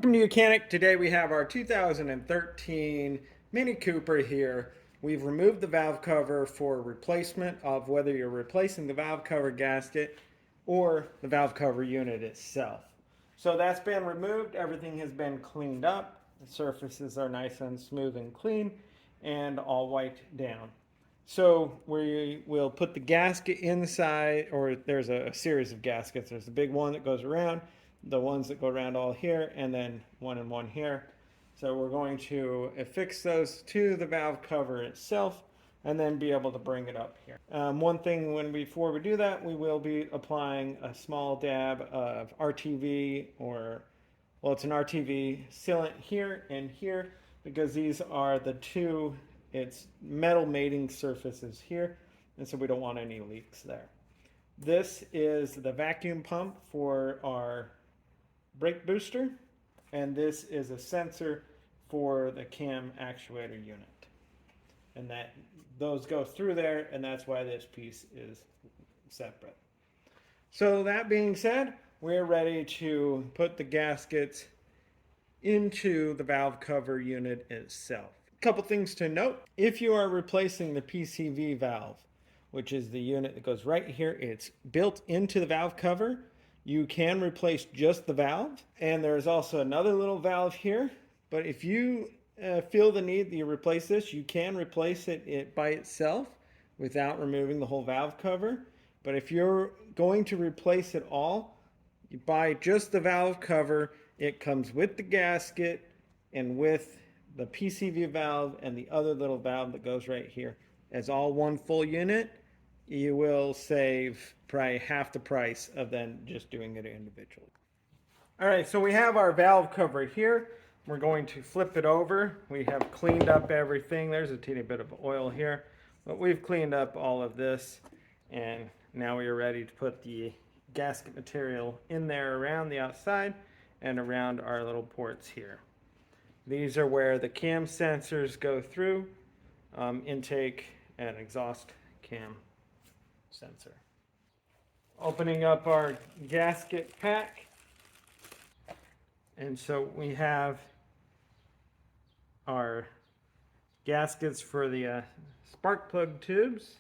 Welcome to Mechanic. Today we have our 2013 Mini Cooper here. We've removed the valve cover for replacement of whether you're replacing the valve cover gasket or the valve cover unit itself. So that's been removed. Everything has been cleaned up. The surfaces are nice and smooth and clean and all wiped down. So we will put the gasket inside, or there's a series of gaskets. There's the big one that goes around, the ones that go around all here, and then one and one here. So we're going to affix those to the valve cover itself and then be able to bring it up here. One thing before we do that, we will be applying a small dab of RTV, or well, it's an RTV sealant here and here, because these are the two, it's metal mating surfaces here, and so we don't want any leaks there. This is the vacuum pump for our brake booster, and this is a sensor for the cam actuator unit. And those go through there, and that's why this piece is separate. So that being said, we're ready to put the gaskets into the valve cover unit itself. A couple things to note. If you are replacing the PCV valve, which is the unit that goes right here, it's built into the valve cover. You can replace just the valve, and there's also another little valve here. But if you feel the need that you replace this, you can replace it by itself without removing the whole valve cover. But if you're going to replace it all, you buy just the valve cover. It comes with the gasket and with the PCV valve and the other little valve that goes right here as all one full unit. You will save probably half the price of then just doing it individually. All right, so we have our valve cover here. We're going to flip it over. We have cleaned up everything. There's a teeny bit of oil here, but we've cleaned up all of this, and now we are ready to put the gasket material in there around the outside and around our little ports here. These are where the cam sensors go through, intake and exhaust cam sensor. Opening up our gasket pack, and so we have our gaskets for the spark plug tubes.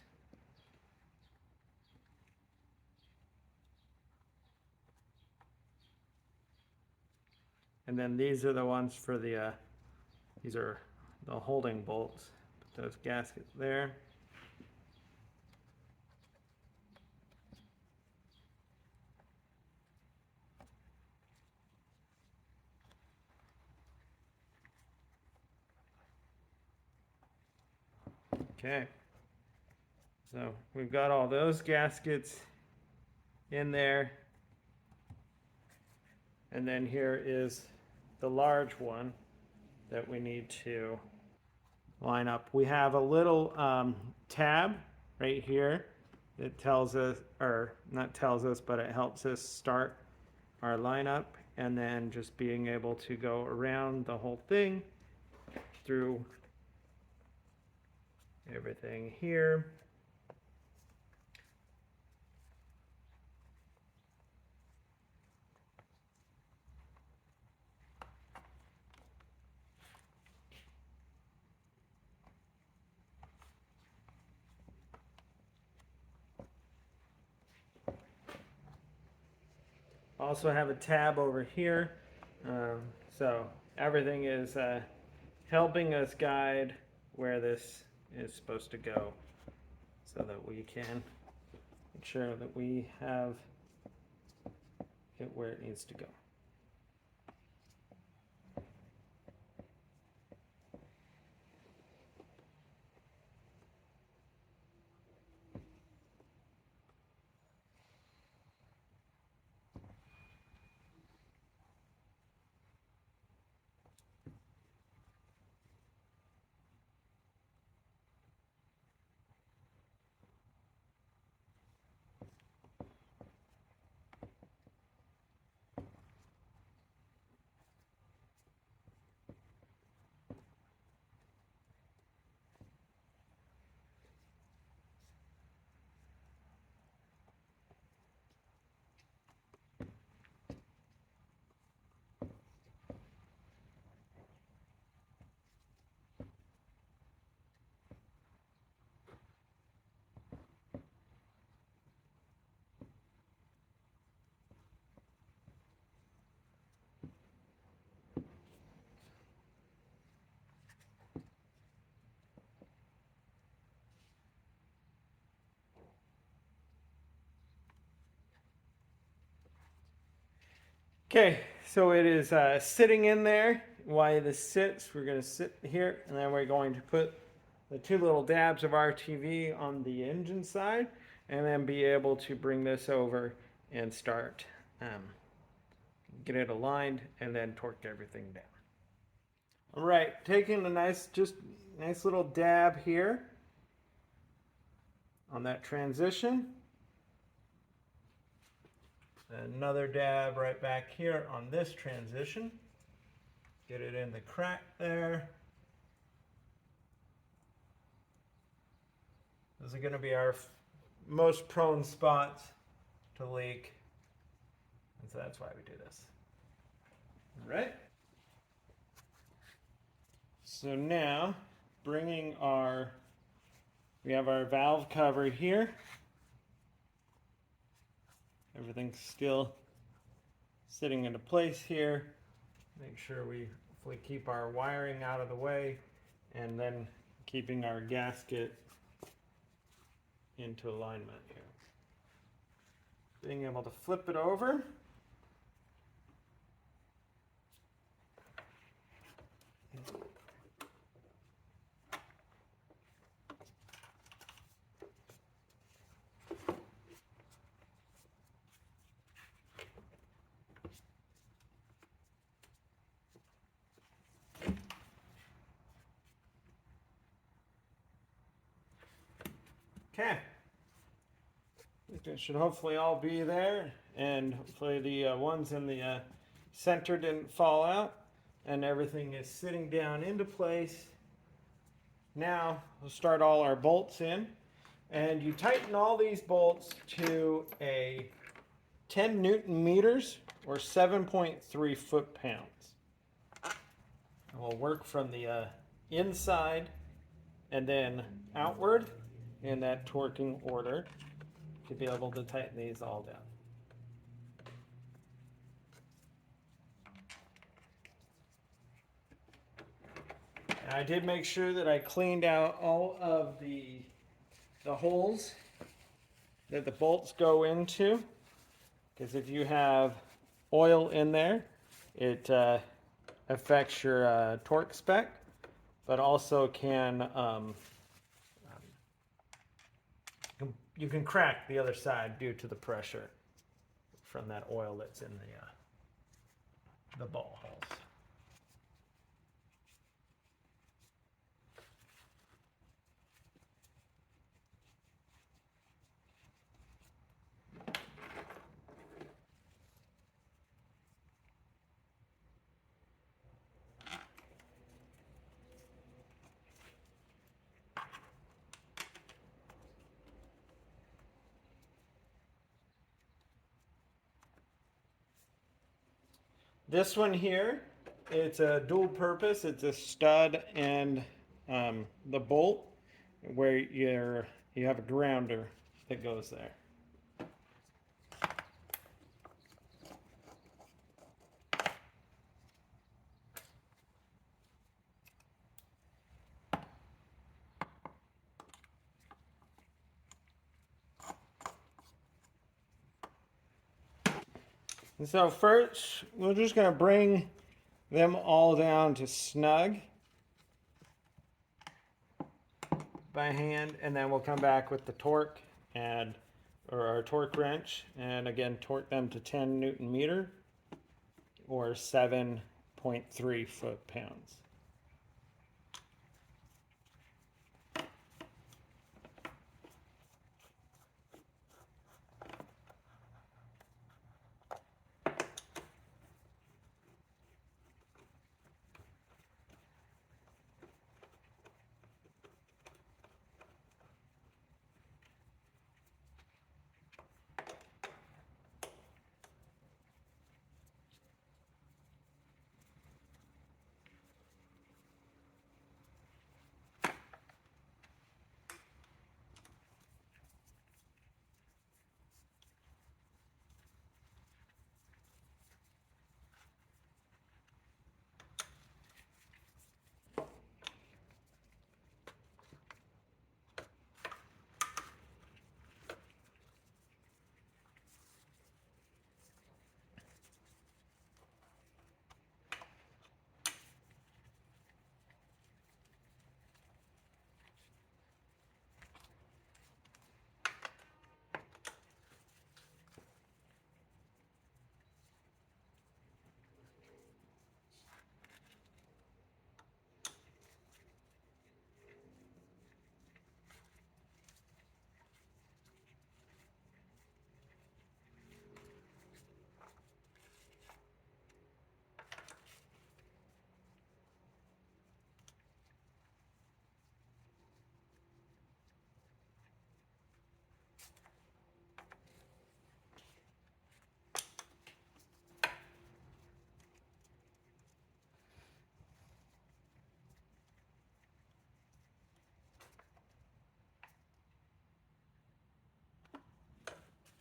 And then these are the ones for these are the holding bolts. Put those gaskets there. Okay, so we've got all those gaskets in there, and then here is the large one that we need to line up. We have a little tab right here that tells us, or not tells us, but it helps us start our lineup, and then just being able to go around the whole thing through everything here. Also have a tab over here, so everything is helping us guide where this is supposed to go, so that we can make sure that we have it where it needs to go. Okay, so it is sitting in there. While this sits, we're going to sit here, and then we're going to put the two little dabs of RTV on the engine side, and then be able to bring this over and start, get it aligned, and then torque everything down. All right, taking a nice little dab here on that transition. Another dab right back here on this transition. Get it in the crack there. Those are going to be our most prone spots to leak. And so that's why we do this. All right. So now, we have our valve cover here. Everything's still sitting into place here. Make sure we keep our wiring out of the way, and then keeping our gasket into alignment here. Being able to flip it over. Okay. It should hopefully all be there, and hopefully the ones in the center didn't fall out, and everything is sitting down into place. Now we'll start all our bolts in, and you tighten all these bolts to a 10 Newton meters or 7.3 foot-pounds. We'll work from the inside and then outward in that torquing order to be able to tighten these all down. And I did make sure that I cleaned out all of the holes that the bolts go into, because if you have oil in there, it affects your torque spec, but also you can crack the other side due to the pressure from that oil that's in the ball holes. This one here, it's a dual purpose. It's a stud and the bolt where you have a grounder that goes there. And so first, we're just going to bring them all down to snug by hand, and then we'll come back with the torque or our torque wrench, and again torque them to 10 Newton meter or 7.3 foot-pounds.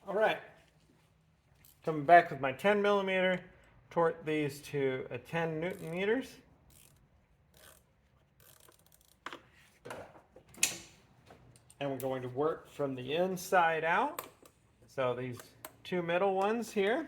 All right, coming back with my 10 millimeter, torque these to a 10 Newton meters. And we're going to work from the inside out. So these two middle ones here.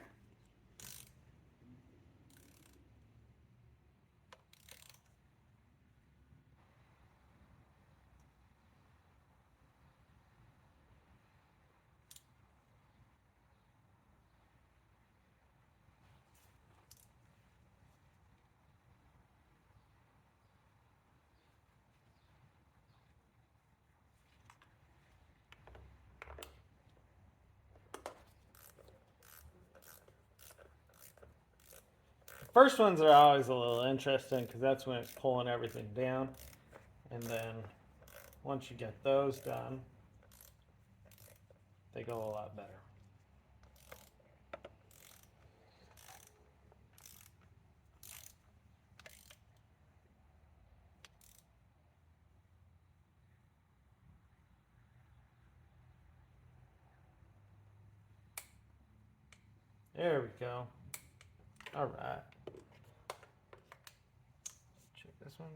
First ones are always a little interesting because that's when it's pulling everything down. And then once you get those done, they go a lot better. There we go. All right. Check this one.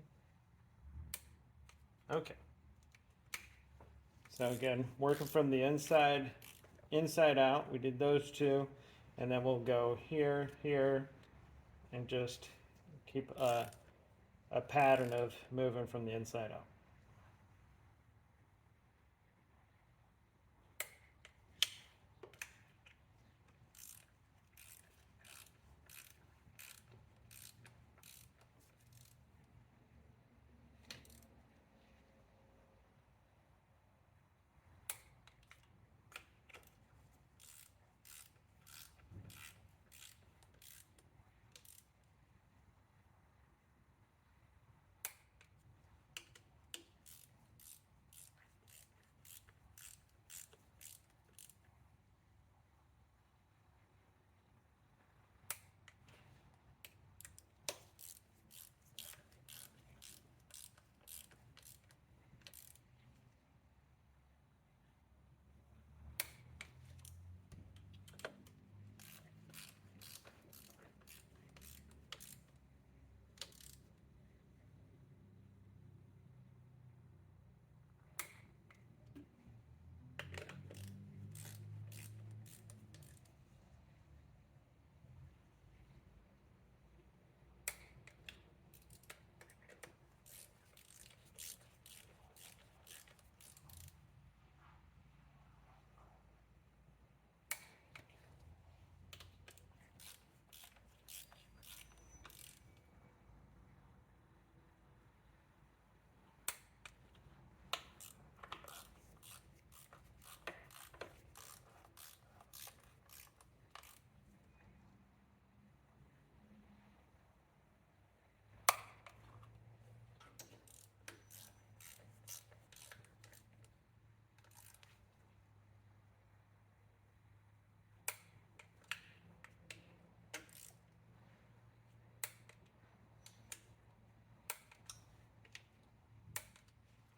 Okay. So again, working from the inside out, we did those two, and then we'll go here, here, and just keep a pattern of moving from the inside out.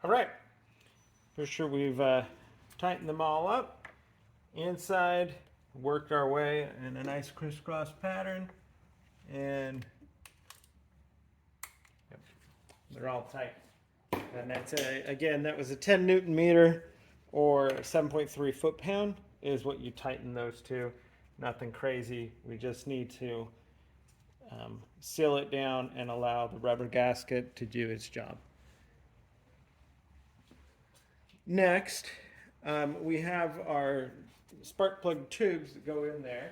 All right, for sure we've tightened them all up. Inside, worked our way in a nice crisscross pattern, and yep, they're all tight. And that's again, that was a 10 Newton meter or 7.3 foot-pound is what you tighten those to. Nothing crazy. We just need to seal it down and allow the rubber gasket to do its job. Next, we have our spark plug tubes that go in there.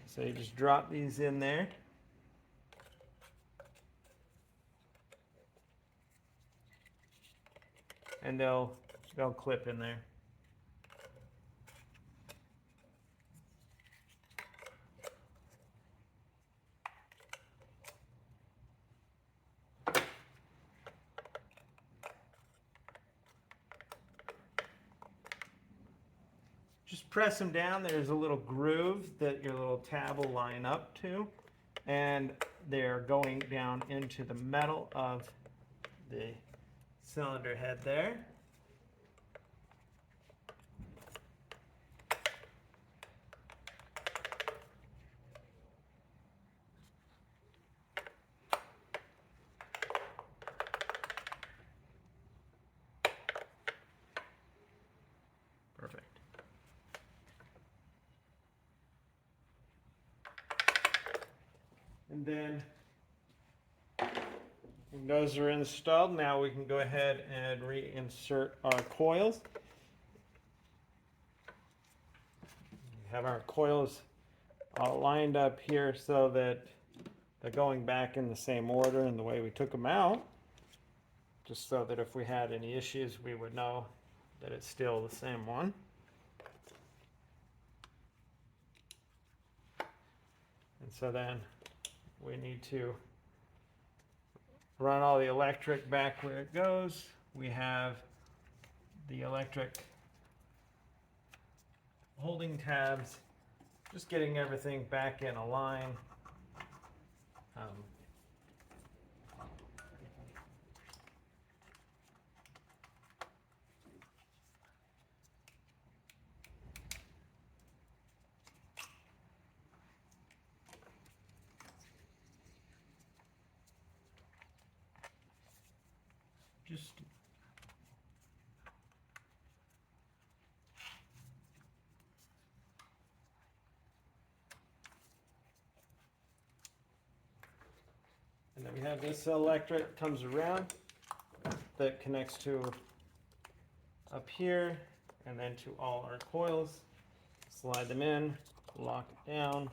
So you just drop these in there. And they'll clip in there. Just press them down. There's a little groove that your little tab will line up to, and they're going down into the metal of the cylinder head there. And then when those are installed, now we can go ahead and reinsert our coils. We have our coils all lined up here so that they're going back in the same order and the way we took them out, just so that if we had any issues, we would know that it's still the same one. And so then we need to run all the electric back where it goes. We have the electric holding tabs, just getting everything back in a line. And then we have this electric comes around that connects to up here and then to all our coils. Slide them in, lock it down.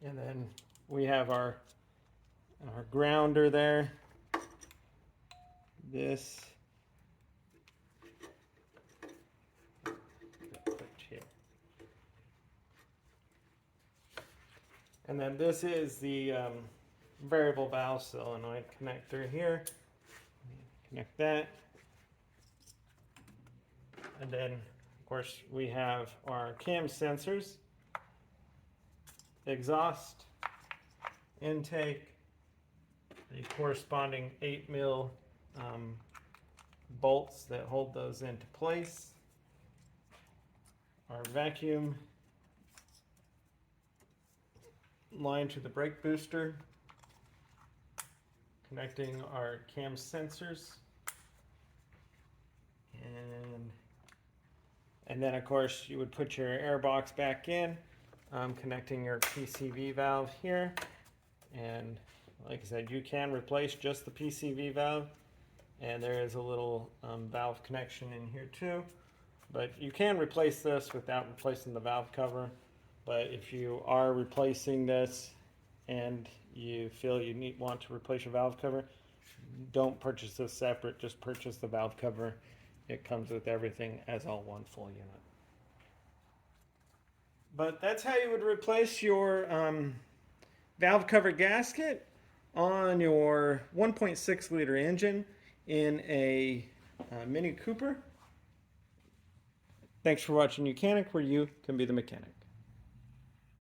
And then we have our grounder there. This here. And then this is the variable valve solenoid connector here. Connect that. And then, of course, we have our cam sensors, exhaust, intake, the corresponding 8mm bolts that hold those into place, our vacuum line to the brake booster, connecting our cam sensors, and then of course you would put your air box back in, connecting your PCV valve here. And like I said, you can replace just the PCV valve, and there is a little valve connection in here too, but you can replace this without replacing the valve cover. But if you are replacing this and you feel you want to replace your valve cover, don't purchase this separate, just purchase the valve cover. It comes with everything as all one full unit. But that's how you would replace your valve cover gasket on your 1.6 liter engine in a Mini Cooper. Thanks for watching Mechanic, where you can be the mechanic.